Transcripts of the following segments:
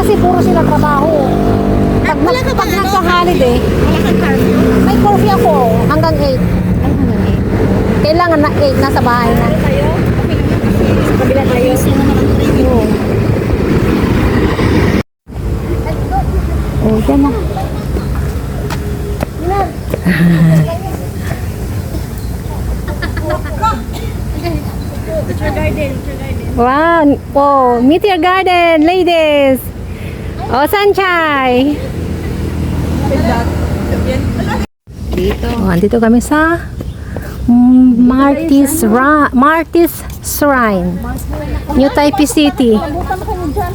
kasi puro sila trabaho. Pag nagka-holiday, may curfew ako hanggang 8. Ay, hanggang 8. Kailangan na 8 nasa bahay na. Sa kabila tayo. Oh, dyan na. Wow, oh, Meteor Garden, ladies. Oh, sunshine. Dito. Oh, andito kami sa Martis Shrine, New Taipei City. Labutan kayo dyan.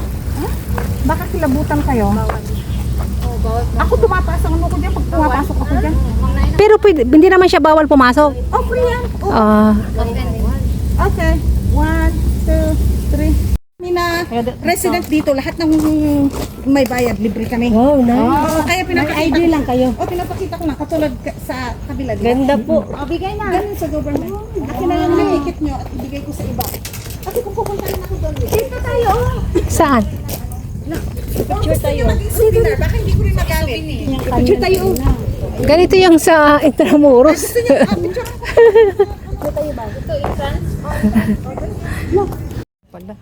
Baka kilabutan kayo. Ako tumataas ang ano ko dyan pag pumapasok ako dyan. Pero pwede, hindi naman siya bawal pumasok. Oh, free yan. Oh. Okay. 1, 2, 3. Na resident dito, lahat ng may bayad, libre kami. Wow, nice. Oh, kaya pinapakita ID lang kayo. Oh, pinapakita ko na katulad sa kabila dito. Ganda po. Oh, bigay na. Ganun sa government. Akin na lang ang ticket nyo at ibigay ko sa iba. Kasi kung pupunta rin ako doon. Dito tayo. Saan? Picture tayo. Souvenir. Baka hindi ko rin magamit. Picture tayo. Ganito yung sa Intramuros. Gusto nyo? Picture ako. Dito tayo ba? Ito, entrance? Pala.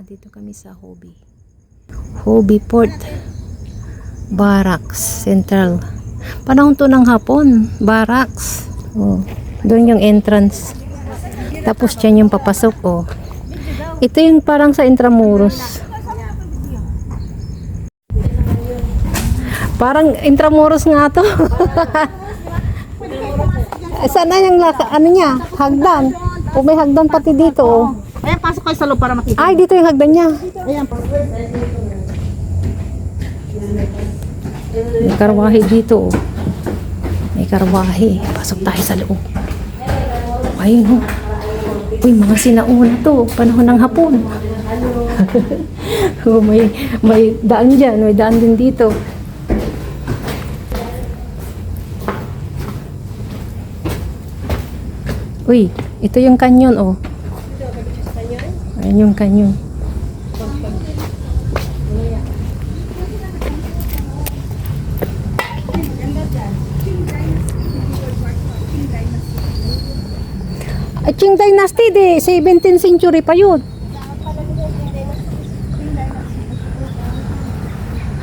Dito kami sa Hobby Port Barracks Central. Panahon to ng hapon, barracks. Oh, doon yung entrance. Tapos dyan yung papasok. Oh. Ito yung parang sa Intramuros. Parang Intramuros nga to. Sana yung ano niya, hagdan. O may hagdan pati dito. Oh. Ayan, pasok kayo sa loob para makita. Ay, dito yung hagdan niya. Ayan. May karwahe dito. Oh. May karwahe. Pasok tayo sa loob. Ayun, oh. Uy, mga sinauna to. Panahon ng hapon. Oh, may daan dyan. May daan din dito. Uy, ito yung canyon, oh. Ayan yung canyon. Ay, Qing Dynasty, 17th century pa yun.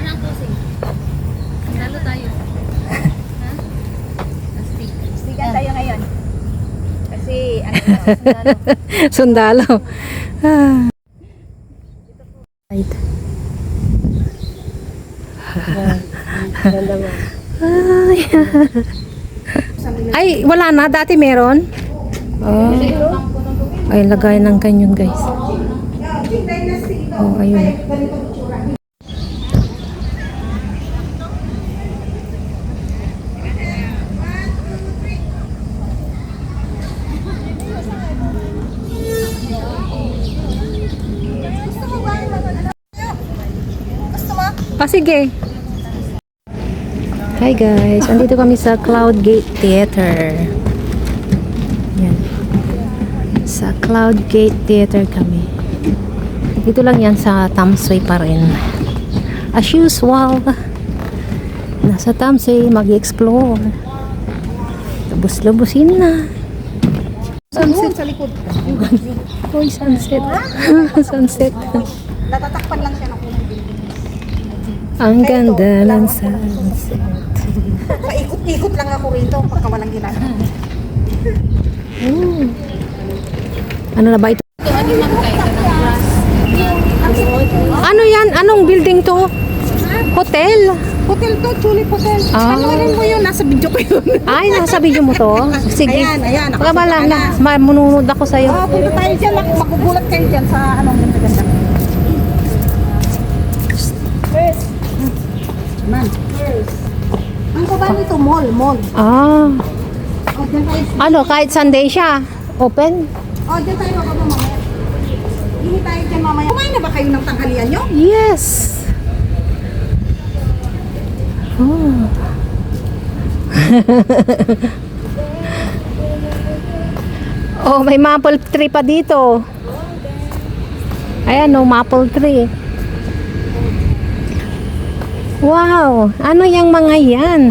Anong closing? Sandalo tayo. Ha? Astig. Stigan tayo ngayon. Kasi, ano, Sundalo. Ah. Ay, wala na. Dati meron. Oh. Ay, lagay ng canyon, guys. Oh, ayun. Ah, sige. Hi guys, andito kami sa Cloud Gate Theater. Yan. Sa Cloud Gate Theater kami. Dito lang yan sa Tamsui pa rin. As usual, nasa Tamsui mag-explore. Lubos-lubusin na. sunset sa likod. Uy, sunset. Sunset. Natatakpan lang siya ng unang building. Ang ganda ng sunset. Paikot-ikot lang ako rito pagka walang ginagawa. Ano na ba ito? Ano yan? Anong building to? Hotel? Hotel to, Tulip Hotel. Ah. Panoorin mo yun, nasa video ko yun. Ay, nasa video mo to? Sige. Ayan. Baka manunod ako sa'yo. Oh, punta tayo dyan. Magugulat kayo dyan sa anong ganda-ganda. First. Man. First. Ang baba nito, mall. Ah. Oh, dyan tayo. Ano, kahit Sunday siya? Open? Oh, dyan tayo mamaya. Hindi tayo dyan mamaya. Kumain na ba kayo ng tanghalian nyo? Yes. Oh. Oh, may maple tree pa dito. Ayan, no, maple tree. Wow! Ano yung mga yan?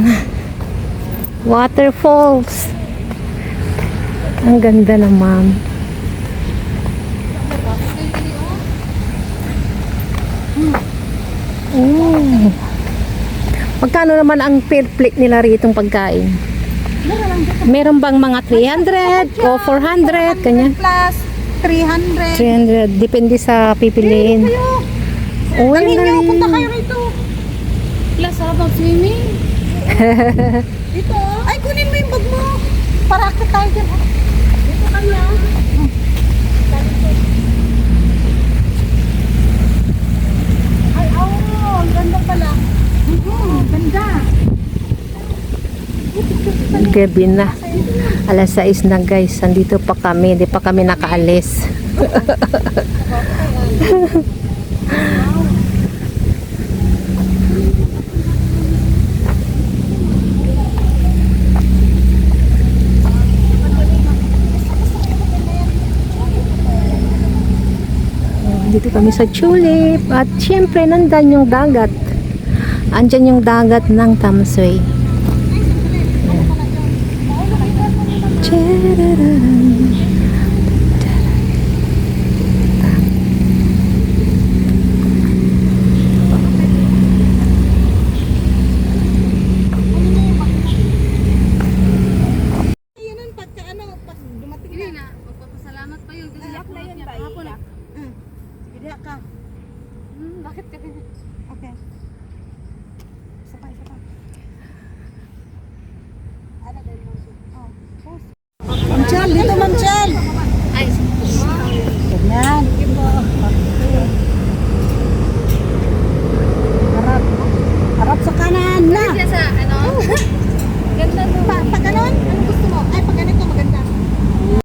Waterfalls. Ang ganda naman. Oh. Magkano naman ang per plate nila ritong pagkain? Meron bang mga 300 o 400? Kanya? Plus 300. 300. Depende sa pipiliin. Oh, Dali nyo, galing. punta kayo rito. Plus, habang swimming. Dito. Ay, kunin mo yung bag mo. Parakit tayo dyan. Dito kanya. Ay, ang ganda pala. Ganda. Gabi na. Alas 6 na guys. Andito pa kami. Hindi pa kami nakaalis. Dito kami sa Tulip. At syempre, nandan yung dagat. Andyan yung dagat ng Tamsui. Tadadadam. Yan pagka pag dumating Hindi na, magpapasalamat pa yun. Kasi Iyak na yan ba? hapon Iyak. Iyak ka. bakit ka din? Okay. Isa pa, isa pa. Ano din mo? Oh. Ma'am Chal, dito Ma'am Chal. Ay, Ganyan. Harap. Harap sa kanan na. kaya sa, ano? Ganda no.